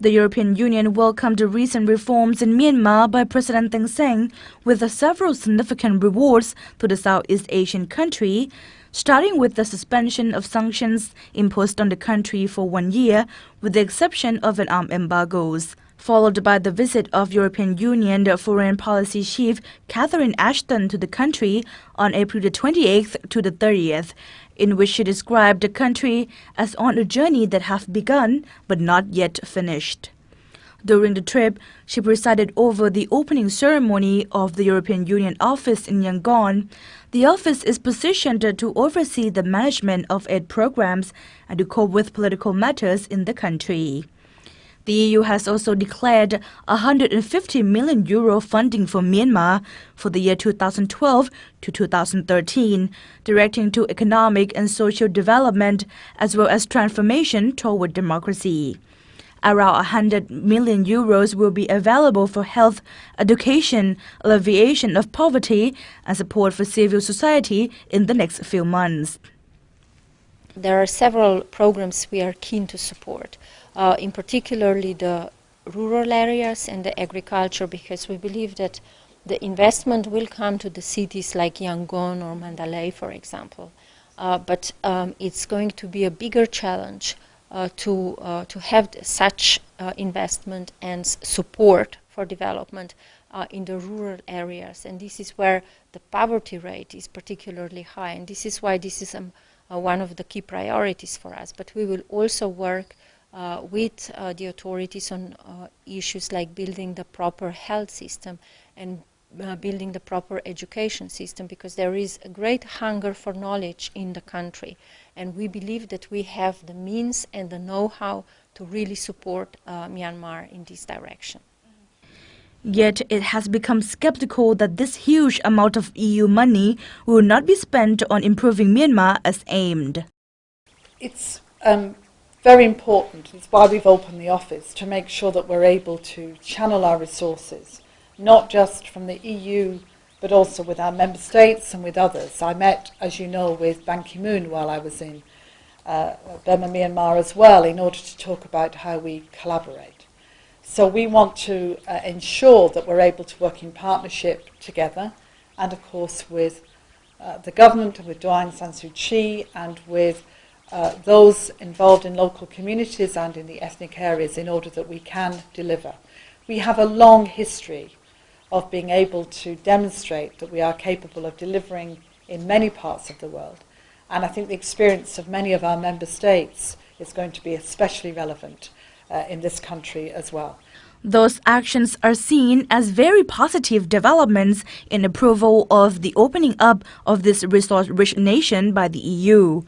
The European Union welcomed the recent reforms in Myanmar by President Tangmeesang with several significant rewards to the Southeast Asian country, starting with the suspension of sanctions imposed on the country for 1 year, with the exception of an arms embargoes, followed by the visit of European Union Foreign Policy Chief Catherine Ashton to the country on April the 28th to the 30th, in which she described the country as on a journey that has begun but not yet finished. During the trip, she presided over the opening ceremony of the European Union office in Yangon. The office is positioned to oversee the management of aid programs and to cope with political matters in the country. The EU has also declared €150 million funding for Myanmar for the year 2012 to 2013, directing to economic and social development as well as transformation toward democracy. Around €100 million will be available for health, education, alleviation of poverty, and support for civil society in the next few months. There are several programs we are keen to support, in particularly the rural areas and the agriculture, because we believe that the investment will come to the cities like Yangon or Mandalay, for example. But it's going to be a bigger challenge to have such investment and support for development in the rural areas. And this is where the poverty rate is particularly high. And this is why this is one of the key priorities for us. But we will also work with the authorities on issues like building the proper health system and building the proper education system, because there is a great hunger for knowledge in the country, and we believe that we have the means and the know-how to really support Myanmar in this direction. Yet it has become skeptical that this huge amount of EU money will not be spent on improving Myanmar as aimed. It's very important, it's why we've opened the office, to make sure that we're able to channel our resources, not just from the EU, but also with our member states and with others. I met, as you know, with Ban Ki-moon while I was in Burma, Myanmar as well, in order to talk about how we collaborate. So we want to ensure that we're able to work in partnership together, and of course with the government and with Aung San Suu Kyi and with those involved in local communities and in the ethnic areas, in order that we can deliver. We have a long history of being able to demonstrate that we are capable of delivering in many parts of the world. And I think the experience of many of our member states is going to be especially relevant in this country as well. Those actions are seen as very positive developments in approval of the opening up of this resource-rich nation by the EU.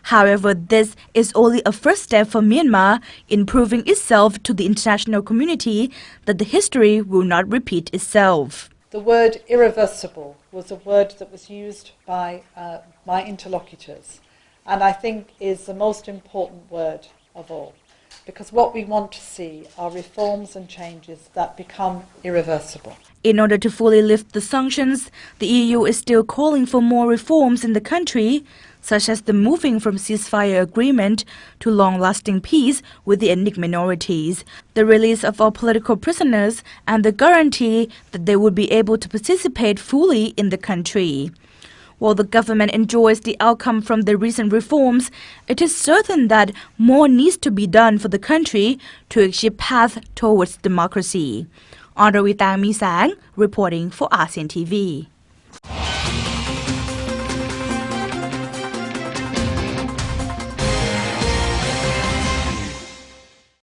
However, this is only a first step for Myanmar in proving itself to the international community that the history will not repeat itself. The word irreversible was a word that was used by my interlocutors, and I think is the most important word of all, because what we want to see are reforms and changes that become irreversible. In order to fully lift the sanctions, the EU is still calling for more reforms in the country, such as the moving from ceasefire agreement to long-lasting peace with the ethnic minorities, the release of all political prisoners, and the guarantee that they would be able to participate fully in the country. While the government enjoys the outcome from the recent reforms, it is certain that more needs to be done for the country to achieve path towards democracy. Onravee, Tangmeesang, reporting for ASEAN TV.